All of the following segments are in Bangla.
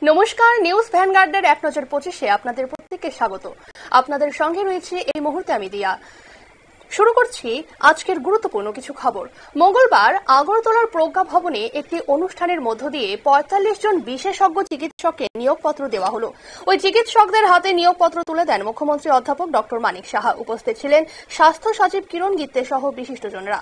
নমস্কার, নিউজ ভ্যানগার্ডের এক নজর 25-এ আপনাদের প্রত্যেককে স্বাগত। আপনাদের সঙ্গে রয়েছে এই মুহূর্তে আমি দিয়া। শুরু করছি আজকের গুরুত্বপূর্ণ কিছু খবর। মঙ্গলবার আগরতলার প্রজ্ঞা ভবনে একটি অনুষ্ঠানের মধ্য দিয়ে ৪৫ জন বিশেষজ্ঞ চিকিৎসককে নিয়োগপত্র দেওয়া হলো। ওই চিকিৎসকদের হাতে নিয়োগপত্র তুলে দেন মুখ্যমন্ত্রী অধ্যাপক ডক্টর মানিক সাহা। উপস্থিত ছিলেন স্বাস্থ্য সচিব কিরণ গিত্তে সহ বিশিষ্টজনরা।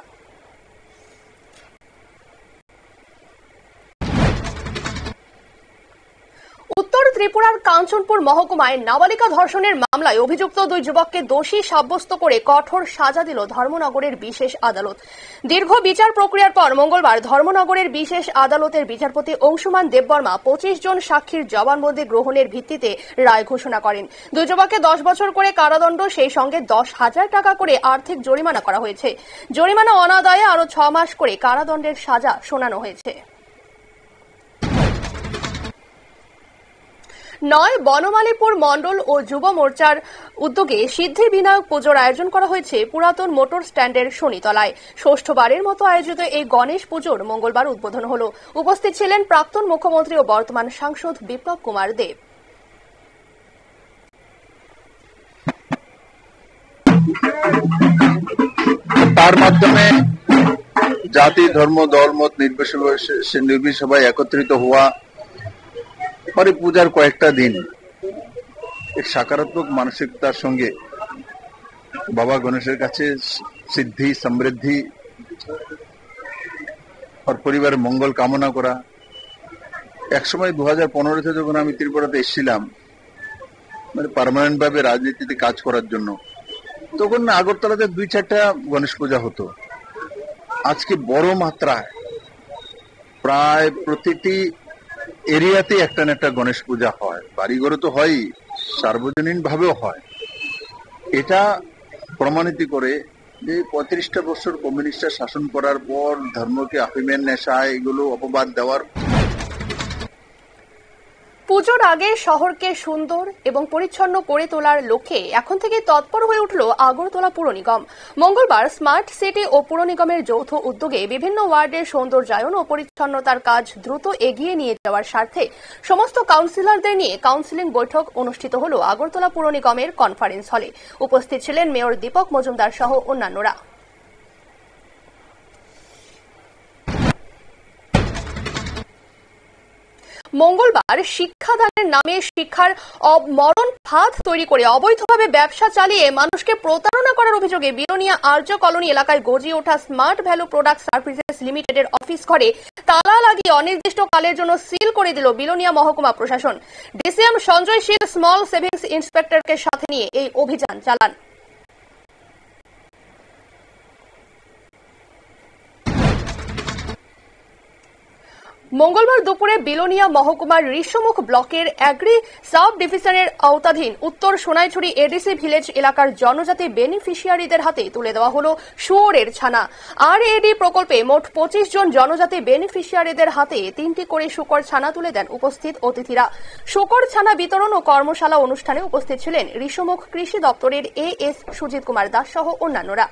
উত্তর ত্রিপুরার কাঞ্চনপুর মহকুমায় নাবালিকা ধর্ষণের মামলায় অভিযুক্ত দুই যুবককে দোষী সাব্যস্ত করে কঠোর সাজা দিল ধর্মনগরের বিশেষ আদালত। দীর্ঘ বিচার প্রক্রিয়ার পর মঙ্গলবার ধর্মনগরের বিশেষ আদালতের বিচারপতি অংশুমান দেববর্মা 25 জন সাক্ষীর জবানবন্দি গ্রহণের ভিত্তিতে রায় ঘোষণা করেন। দুই যুবককে 10 বছর করে কারাদণ্ড, সেই সঙ্গে 10,000 টাকা করে আর্থিক জরিমানা করা হয়েছে। জরিমানা অনাদায়ে আরও 6 মাস করে কারাদণ্ডের সাজা শোনানো হয়েছে। বনমালীপুর মণ্ডল ও যুব মোর্চার উদ্যোগে সিদ্ধি বিনায়ক পুজোর আয়োজন করা হয়েছে পুরাতন মোটর স্ট্যান্ডের শনিতলায়। ষষ্ঠবারের মতো আয়োজিত এই গণেশ পুজোর মঙ্গলবার উদ্বোধন হল। উপস্থিত ছিলেন প্রাক্তন মুখ্যমন্ত্রী ও বর্তমান সাংসদ বিপ্লব কুমার দেব। তার মাধ্যমে জাতি, ধর্ম, দলমত নির্বিশেষে একত্রিত হওয়া পরে পূজার কয়েকটা দিন এক সকারাত্মক মানসিকতার সঙ্গে বাবা গণেশের কাছে সিদ্ধি, সমৃদ্ধি আর পরিবারের মঙ্গল কামনা করা। একসময় 2015-তে যখন আমি ত্রিপুরাতে এসেছিলাম পার্মানেন্ট ভাবে রাজনীতিতে কাজ করার জন্য, তখন আগরতলাতে 2-4টা গণেশ পূজা হতো। আজকে বড় মাত্রায় প্রায় প্রতিটি এরিয়াতে একটা না একটা গণেশ পূজা হয়। বাড়িঘরে তো হয়ই, সার্বজনীন ভাবেও হয়। এটা প্রমাণিত করে যে 35টা বছর কমিউনিস্টরা শাসন করার পর ধর্মকে আফিমের নেশা, এগুলো অপবাদ দেওয়ার। পুজোর আগে শহরকে সুন্দর এবং পরিচ্ছন্ন করে তোলার লক্ষ্যে এখন থেকে তৎপর হয়ে উঠল আগরতলা পুর নিগম। মঙ্গলবার স্মার্ট সিটি ও পুর নিগমের যৌথ উদ্যোগে বিভিন্ন ওয়ার্ডের সৌন্দর্যায়ন ও পরিচ্ছন্নতার কাজ দ্রুত এগিয়ে নিয়ে যাওয়ার স্বার্থে সমস্ত কাউন্সিলরদের নিয়ে কাউন্সিলিং বৈঠক অনুষ্ঠিত হল আগরতলা পুর নিগমের কনফারেন্স হলে। উপস্থিত ছিলেন মেয়র দীপক মজুমদার সহ অন্যান্যরা। মঙ্গলবার শিক্ষাদানের নামে শিক্ষার মরণ ফাঁদ তৈরি করে অবৈধভাবে ব্যবসা চালিয়ে মানুষকে প্রতারণা করার অভিযোগে বিলোনিয়া আর্য কলোনি এলাকায় গজিয়ে ওঠা স্মার্ট ভ্যালু প্রোডাক্ট সার্ভিসেস লিমিটেডের অফিস ঘরে তালা লাগিয়ে অনির্দিষ্টকালের জন্য সিল করে দিল বিলোনিয়া মহকুমা প্রশাসন। ডিসিএম সঞ্জয় শীল স্মল সেভিংস ইন্সপেক্টরকে সাথে নিয়ে এই অভিযান চালান। মঙ্গলবার দুপুরে বিলোনিয়া মহকুমার ঋষ্যমুখ ব্লকের অ্যাগ্রি সাব ডিভিশনের আওতাধীন উত্তর সোনাইছড়ি এডিসি ভিলেজ এলাকার জনজাতি বেনিফিশিয়ারিদের হাতে তুলে দেওয়া হল শুয়োরের ছানা। RAD প্রকল্পে মোট 25 জন জনজাতি বেনিফিশিয়ারিদের হাতে 3টি করে শূকর ছানা তুলে দেন উপস্থিত অতিথিরা। শূকর ছানা বিতরণ ও কর্মশালা অনুষ্ঠানে উপস্থিত ছিলেন ঋষ্যমুখ কৃষি দপ্তরের AS সুজিত কুমার দাস সহ অন্যান্যরা।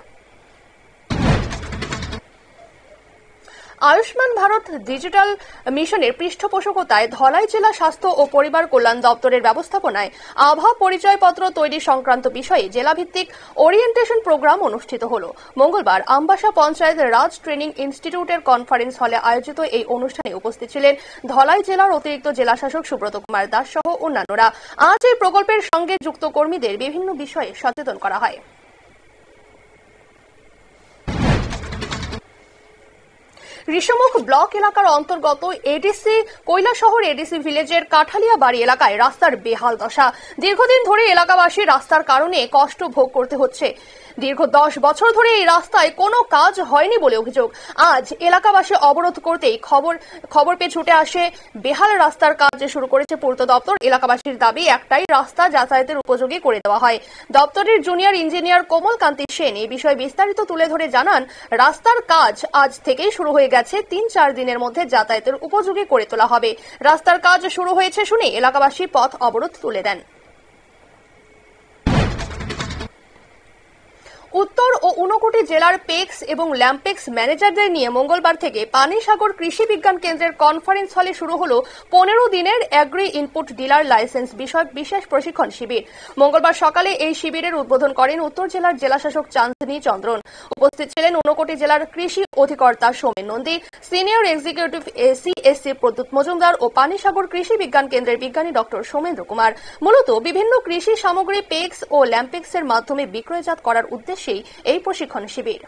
আয়ুষ্মান ভারত ডিজিটাল মিশনের পৃষ্ঠপোষকতায় ধলাই জেলা স্বাস্থ্য ও পরিবার কল্যাণ দপ্তরের ব্যবস্থাপনায় আভা পরিচয়পত্র তৈরি সংক্রান্ত বিষয়ে জেলাভিত্তিক ওরিয়েন্টেশন প্রোগ্রাম অনুষ্ঠিত হল। মঙ্গলবার আমবাসা পঞ্চায়েত রাজ ট্রেনিং ইনস্টিটিউটের কনফারেন্স হলে আয়োজিত এই অনুষ্ঠানে উপস্থিত ছিলেন ধলাই জেলার অতিরিক্ত জেলাশাসক সুব্রত কুমার দাস সহ অন্যান্যরা। আজ এই প্রকল্পের সঙ্গে যুক্ত কর্মীদের বিভিন্ন বিষয়ে সচেতন করা হয়। ঋষ্যমুখ ব্লক এলাকার অন্তর্গত এডিসি কৈলাসহর এডিসি ভিলেজের কাঠালিয়া বাড়ি এলাকায় রাস্তার বেহাল দশা। দীর্ঘদিন ধরে এলাকাবাসী রাস্তার কারণে কষ্ট ভোগ করতে হচ্ছে। দীর্ঘ 10 বছর ধরে এই রাস্তায় কোনো কাজ হয়নি বলে অভিযোগ। আজ এলাকাবাসী অবরোধ করতেই খবর পেয়ে ছুটে আসে বেহাল রাস্তার কাজ শুরু করেছে পূর্ত দপ্তর। এলাকাবাসীর দাবি একটাই, রাস্তা যাতায়াতের উপযোগী করে দেওয়া হয়। দপ্তরের জুনিয়র ইঞ্জিনিয়ার কোমল কান্তি সেন এই বিষয়ে বিস্তারিত তুলে ধরে জানান, রাস্তার কাজ আজ থেকেই শুরু হয়ে গেছে। 3-4 দিনের মধ্যে যাতায়াতের উপযোগী করে তোলা হবে। রাস্তার কাজ শুরু হয়েছে শুনে এলাকাবাসী পথ অবরোধ তুলে দেন। উত্তর ও ঊনকোটি জেলার পেক্স এবং ল্যাম্পেক্স ম্যানেজারদের নিয়ে মঙ্গলবার থেকে পানিসাগর কৃষি বিজ্ঞান কেন্দ্রের কনফারেন্স হলে শুরু হলো 15 দিনের অ্যাগ্রি ইনপুট ডিলার লাইসেন্স বিষয়ক বিশেষ প্রশিক্ষণ শিবির। মঙ্গলবার সকালে এই শিবিরের উদ্বোধন করেন উত্তর জেলার জেলাশাসক চাঁদনী চন্দ্রন। উপস্থিত ছিলেন ঊনকোটি জেলার কৃষি অধিকর্তা Somen Nandi, senior executive CSC Pradyut Majumdar ও পানিসাগর কৃষি বিজ্ঞান কেন্দ্রের বিজ্ঞানী ডক্টর সোমেন্দ্র কুমার। মূলত বিভিন্ন কৃষি সামগ্রী পেক্স ও ল্যাম্পেক্সের মাধ্যমে বিক্রয়জাত করার উদ্দেশ্যে এই প্রশিক্ষণ শিবির।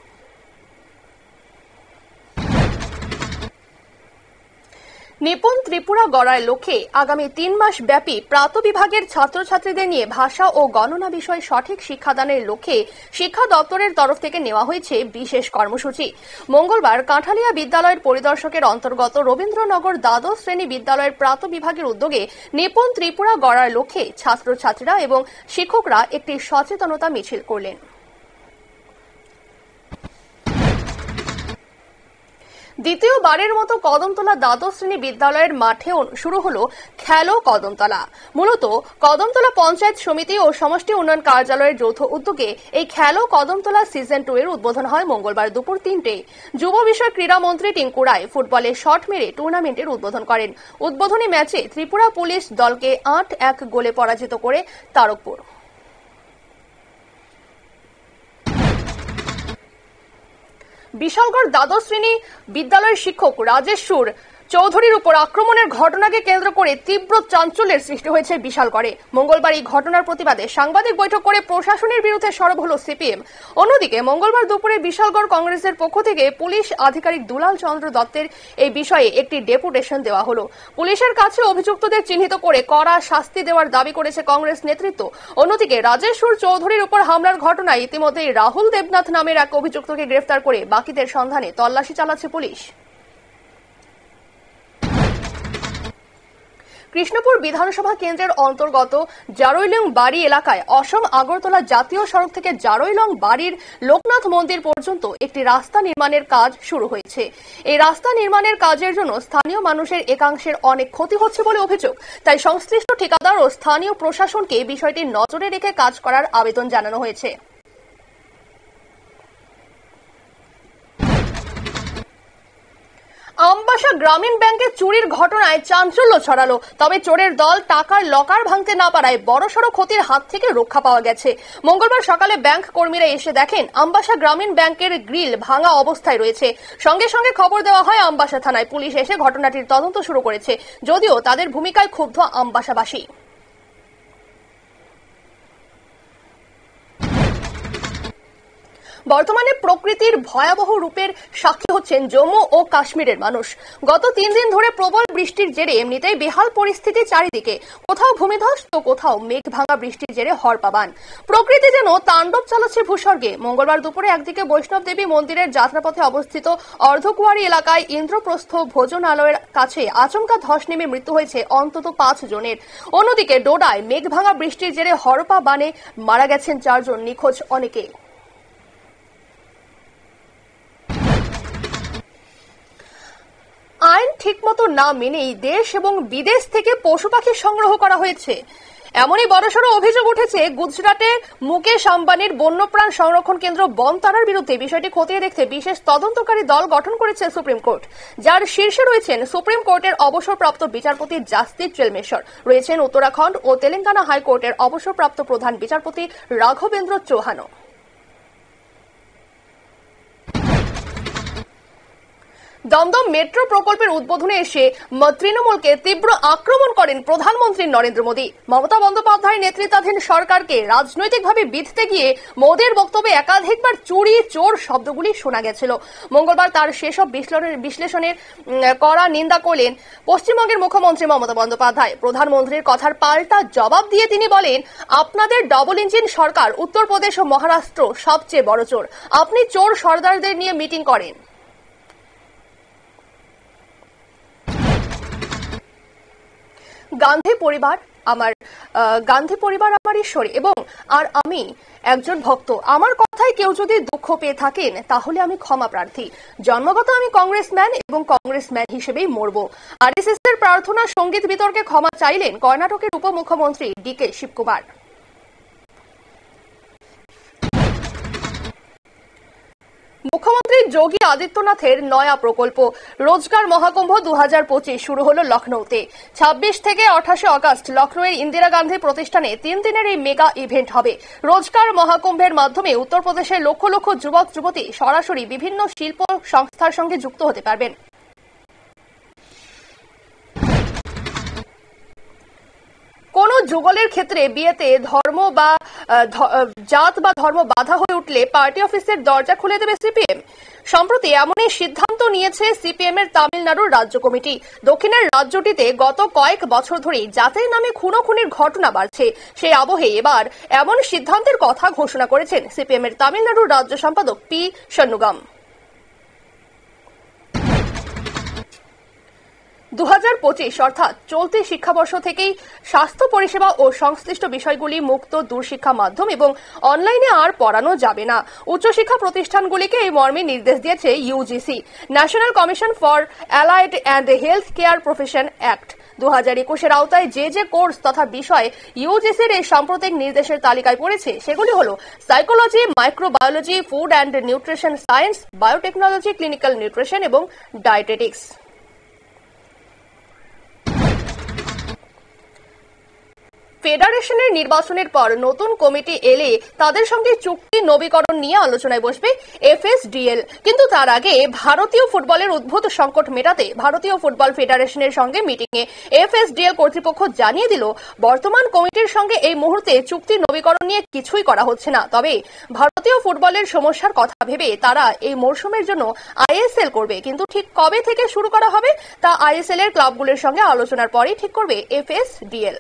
নিপুণ ত্রিপুরা গড়ার লক্ষ্যে আগামী 3 মাস ব্যাপী প্রাতঃবিভাগের ছাত্রছাত্রীদের নিয়ে ভাষা ও গণনা বিষয়ে সঠিক শিক্ষাদানের লক্ষ্যে শিক্ষা দপ্তরের তরফ থেকে নেওয়া হয়েছে বিশেষ কর্মসূচি। মঙ্গলবার কাঁঠালিয়া বিদ্যালয়ের পরিদর্শকের অন্তর্গত রবীন্দ্রনগর দ্বাদশ শ্রেণী বিদ্যালয়ের প্রাতঃবিভাগের উদ্যোগে নিপুণ ত্রিপুরা গড়ার লক্ষ্যে ছাত্রছাত্রীরা এবং শিক্ষকরা একটি সচেতনতা মিছিল করলেন। দ্বিতীয়বারের মতো কদমতলা দ্বাদশ শ্রেণী বিদ্যালয়ের মাঠে শুরু হলো খেলো কদমতলা। মূলত কদমতলা পঞ্চায়েত সমিতি ও সমষ্টি উন্নয়ন কার্যালয়ের যৌথ উদ্যোগে এই খেলো কদমতলা সিজন 2 এর উদ্বোধন হয় মঙ্গলবার দুপুর 3টায়। যুব বিষয় ক্রীড়ামন্ত্রী টিঙ্কু রায় ফুটবলে শট মেরে টুর্নামেন্টের উদ্বোধন করেন। উদ্বোধনী ম্যাচে ত্রিপুরা পুলিশ দলকে 8-1 গোলে পরাজিত করে তারকপুর। বিশালগড় দ্বাদশ শ্রেণী বিদ্যালয়ের শিক্ষক রাজেশ্বর চৌধুরীর উপর আক্রমণের ঘটনাকে কেন্দ্র করে তীব্র চাঞ্চল্যের সৃষ্টি হয়েছে বিশালগড়ে। মঙ্গলবার এই ঘটনার প্রতিবাদে সাংবাদিক বৈঠক করে প্রশাসনের বিরুদ্ধে সরব হল সিপিএম। অন্যদিকে মঙ্গলবার দুপুরে বিশালগড় কংগ্রেসের পক্ষ থেকে পুলিশ আধিকারিক দুলাল চন্দ্র দত্তের এই বিষয়ে একটি ডেপুটেশন দেওয়া হলো। পুলিশের কাছে অভিযুক্তদের চিহ্নিত করে কড়া শাস্তি দেওয়ার দাবি করেছে কংগ্রেস নেতৃত্ব। অন্যদিকে রাজেশ্বর চৌধুরীর উপর হামলার ঘটনায় ইতিমধ্যেই রাহুল দেবনাথ নামের এক অভিযুক্তকে গ্রেফতার করে বাকিদের সন্ধানে তল্লাশি চালাচ্ছে পুলিশ। কৃষ্ণপুর বিধানসভা কেন্দ্রের অন্তর্গত জারৈলং বাড়ি এলাকায় অসম আগরতলা জাতীয় সড়ক থেকে জারৈলং বাড়ির লোকনাথ মন্দির পর্যন্ত একটি রাস্তা নির্মাণের কাজ শুরু হয়েছে। এই রাস্তা নির্মাণের কাজের জন্য স্থানীয় মানুষের একাংশের অনেক ক্ষতি হচ্ছে বলে অভিযোগ। তাই সংশ্লিষ্ট ঠিকাদার ও স্থানীয় প্রশাসনকে বিষয়টি নজরে রেখে কাজ করার আবেদন জানানো হয়েছে। আমবাসা গ্রামীণ ব্যাংকে চুরির ঘটনায় চাঞ্চল্য ছড়ালো। তবে চোরের দল টাকার লকার ভাঙতে না পারায় বড়সড় ক্ষতির হাত থেকে রক্ষা পাওয়া গেছে। মঙ্গলবার সকালে ব্যাংক কর্মীরা এসে দেখেন আমবাসা গ্রামীণ ব্যাংকের গ্রিল ভাঙা অবস্থায় রয়েছে। সঙ্গে সঙ্গে খবর দেওয়া হয় আমবাসা থানায়। পুলিশ এসে ঘটনাটির তদন্ত শুরু করেছে, যদিও তাদের ভূমিকায় ক্ষুব্ধ আমবাসাবাসী। বর্তমানে প্রকৃতির ভয়াবহ রূপের সাক্ষী হচ্ছেন জম্মু ও কাশ্মীরের মানুষ। গত 3 দিন ধরে প্রবল বৃষ্টির জেরে এমনিতেই বেহাল পরিস্থিতি চারিদিকে। কোথাও ভূমিধস তো কোথাও মেঘ ভাঙা বৃষ্টির জেরে হরপাবান। প্রকৃতি যেন তাণ্ডব চালাচ্ছে ভূস্বর্গে। মঙ্গলবার দুপুরে একদিকে বৈষ্ণব দেবী মন্দিরের যাত্রাপথে অবস্থিত অর্ধকুয়ারি এলাকায় ইন্দ্রপ্রস্থ ভোজনালয়ের কাছে আচমকা ধস নেমে মৃত্যু হয়েছে অন্তত 5 জনের। অন্যদিকে ডোডায় মেঘ ভাঙা বৃষ্টির জেরে হরপাবানে মারা গেছেন 4 জন, নিখোঁজ অনেকে। আইন ঠিকমতো না মেনেই দেশ এবং বিদেশ থেকে পশু পাখি সংগ্রহ করা হয়েছে, এমনই বড়সড় অভিযোগ উঠেছে গুজরাটের মুকেশ আম্বানির বন্যপ্রাণ সংরক্ষণ কেন্দ্র বনতারার বিরুদ্ধে। বিষয়টি খতিয়ে দেখতে বিশেষ তদন্তকারী দল গঠন করেছে সুপ্রিম কোর্ট, যার শীর্ষে রয়েছেন সুপ্রিম কোর্টের অবসরপ্রাপ্ত বিচারপতি জাস্টিস চেলমেশ্বর, রয়েছেন উত্তরাখণ্ড ও তেলেঙ্গানা হাইকোর্টের অবসরপ্রাপ্ত প্রধান বিচারপতি রাঘবেন্দ্র চৌহানও। দমদম মেট্রো প্রকল্পের উদ্বোধনে এসে তৃণমূলকে তীব্র আক্রমণ করেন প্রধানমন্ত্রী নরেন্দ্র মোদী। মমতা বন্দ্যোপাধ্যায়ের নেতৃত্বাধীন সরকারকে রাজনৈতিকভাবে বিঁধতে গিয়ে মোদীর বক্তব্যে একাধিকবার চুরি চোর শব্দগুলি শোনা গেছিল। মঙ্গলবার তার সেসব বিশ্লেষণের কড়া নিন্দা করলেন পশ্চিমবঙ্গের মুখ্যমন্ত্রী মমতা বন্দ্যোপাধ্যায়। প্রধানমন্ত্রীর কথার পাল্টা জবাব দিয়ে তিনি বলেন, আপনাদের ডবল ইঞ্জিন সরকার উত্তরপ্রদেশ ও মহারাষ্ট্র সবচেয়ে বড় চোর। আপনি চোর সর্দারদের নিয়ে মিটিং করেন। গান্ধী পরিবার আমার ঈশ্বর এবং আর আমি একজন ভক্ত। আমার কথায় কেউ যদি দুঃখ পেয়ে থাকেন তাহলে আমি ক্ষমা প্রার্থী। জন্মগত আমি কংগ্রেসম্যান এবং কংগ্রেসম্যান হিসেবেই মরব। আরএসএস এর প্রার্থনা সঙ্গীত বিতর্কে ক্ষমা চাইলেন কর্ণাটকের উপমুখ্যমন্ত্রী ডিকে শিবকুমার। মুখ্যমন্ত্রী যোগী আদিত্যনাথের নয়া প্রকল্প রোজগার মহাকুম্ভ 2025 শুরু হলো লখনৌতে। 26 থেকে 28 আগস্ট লখনৌয়ের ইন্দিরা গান্ধী প্রতিষ্ঠানে 3 দিনের এই মেগা ইভেন্ট হবে। রোজগার মহাকুম্ভের মাধ্যমে উত্তরপ্রদেশের লক্ষ লক্ষ যুবক যুবতী সরাসরি বিভিন্ন শিল্প সংস্থার সঙ্গে যুক্ত হতে পারবেন। কোন যুগলের ক্ষেত্রে বিয়েতে ধর্ম বা জাত বা ধর্ম বাধা হয়ে উঠলে পার্টি অফিসের দরজা খুলে দেবে সিপিএম। সম্প্রতি এমনই সিদ্ধান্ত নিয়েছে সিপিএম এর তামিলনাড়ুর রাজ্য কমিটি। দক্ষিণের রাজ্যটিতে গত কয়েক বছর ধরেই জাতের নামে খুনোখুনির ঘটনা বাড়ছে। সেই আবহে এবার এমন সিদ্ধান্তের কথা ঘোষণা করেছেন সিপিএম এর তামিলনাড়ুর রাজ্য সম্পাদক পি ষণ্মুগম। 2025 অর্থাৎ চলতি শিক্ষাবর্ষ থেকেই স্বাস্থ্য পরিষেবা ও সংশ্লিষ্ট বিষয়গুলি মুক্ত দূরশিক্ষা মাধ্যম এবং অনলাইনে আর পড়ানো যাবে না। উচ্চশিক্ষা প্রতিষ্ঠানগুলিকে এই মর্মে নির্দেশ দিয়েছে UGC. National commission for allied and health care profession act 2021 এর আওতায় যে কোর্স তথা বিষয় ইউজিসির এই সাম্প্রতিক নির্দেশের তালিকায় পড়েছে সেগুলি হল psychology, microbiology, food and nutrition science, biotechnology, clinical nutrition এবং ডায়েটেটিক্স। ফেডারেশনের নির্বাচনের পর নতুন কমিটি এলে তাদের সঙ্গে চুক্তি নবীকরণ নিয়ে আলোচনায় বসবে এফএসডিএল। কিন্তু তার আগে ভারতীয় ফুটবলের উদ্ভূত সংকট মেটাতে ভারতীয় ফুটবল ফেডারেশনের সঙ্গে মিটিংয়ে এফএসডিএল কর্তৃপক্ষ জানিয়ে দিল বর্তমান কমিটির সঙ্গে এই মুহূর্তে চুক্তি নবীকরণ নিয়ে কিছুই করা হচ্ছে না। তবে ভারতীয় ফুটবলের সমস্যার কথা ভেবে তারা এই মরশুমের জন্য আইএসএল করবে, কিন্তু ঠিক কবে থেকে শুরু করা হবে তা আইএসএল এর ক্লাবগুলোর সঙ্গে আলোচনার পরেই ঠিক করবে এফএসডিএল।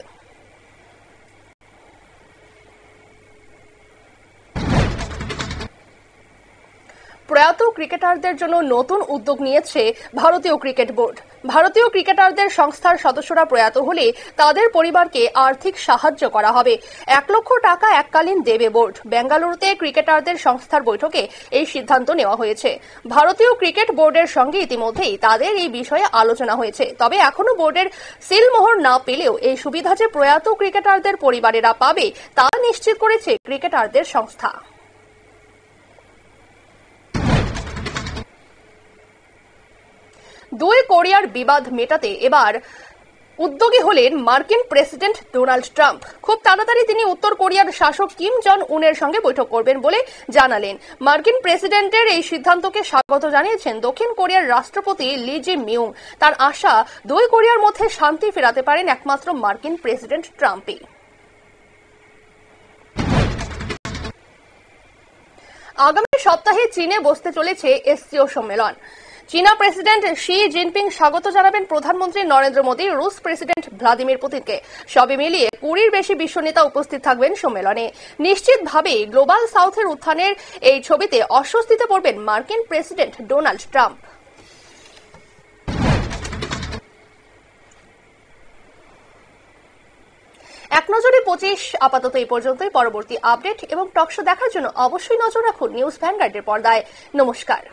প্রয়াত ক্রিকেটারদের জন্য নতুন উদ্যোগ নিয়েছে ভারতীয় ক্রিকেট বোর্ড। ভারতীয় ক্রিকেটারদের সংস্থার সদস্যরা প্রয়াত হলে তাদের পরিবারকে আর্থিক সাহায্য করা হবে। 1 লক্ষ টাকা এককালীন দেবে বোর্ড। বেঙ্গালুরুতে ক্রিকেটারদের সংস্থার বৈঠকে এই সিদ্ধান্ত নেওয়া হয়েছে। ভারতীয় ক্রিকেট বোর্ডের সঙ্গে ইতিমধ্যেই তাদের এই বিষয়ে আলোচনা হয়েছে। তবে এখনো বোর্ডের সিলমোহর না পেলেও এই সুবিধা যে প্রয়াত ক্রিকেটারদের পরিবারেরা পাবে তা নিশ্চিত করেছে ক্রিকেটারদের সংস্থা। দুই কোরিয়ার বিবাদ মেটাতে এবার উদ্যোগী হলেন মার্কিন প্রেসিডেন্ট ডোনাল্ড ট্রাম্প। খুব তাড়াতাড়ি তিনি উত্তর কোরিয়ার শাসক কিম জন উনের সঙ্গে বৈঠক করবেন বলে জানালেন। মার্কিন প্রেসিডেন্টের এই সিদ্ধান্তকে স্বাগত জানিয়েছেন দক্ষিণ কোরিয়ার রাষ্ট্রপতি লি জে মিউং। তার আশা, দুই কোরিয়ার মধ্যে শান্তি ফেরাতে পারেন একমাত্র মার্কিন প্রেসিডেন্ট ট্রাম্পই। আগামী সপ্তাহে চীনে বসতে চলেছে এসসিও সম্মেলন। চীনা প্রেসিডেন্ট শি জিনপিং স্বাগত জানাবেন প্রধানমন্ত্রী নরেন্দ্র মোদী, রুশ প্রেসিডেন্ট ভ্লাদিমির পুতিনকে। সবে মিলিয়ে 20-র বেশি বিশ্ব নেতা উপস্থিত থাকবেন সম্মেলনে। নিশ্চিতভাবেই গ্লোবাল সাউথের উত্থানের এই ছবিতে অস্বস্তিতে পড়বেন মার্কিন প্রেসিডেন্ট ডোনাল্ড ট্রাম্প। এক নজরে 25 আপাতত এই পর্যন্তই। পরবর্তী আপডেট এবং টকশো দেখার জন্য অবশ্যই নজর রাখুন নিউজ ভ্যানগার্ডের পর্দায়। নমস্কার।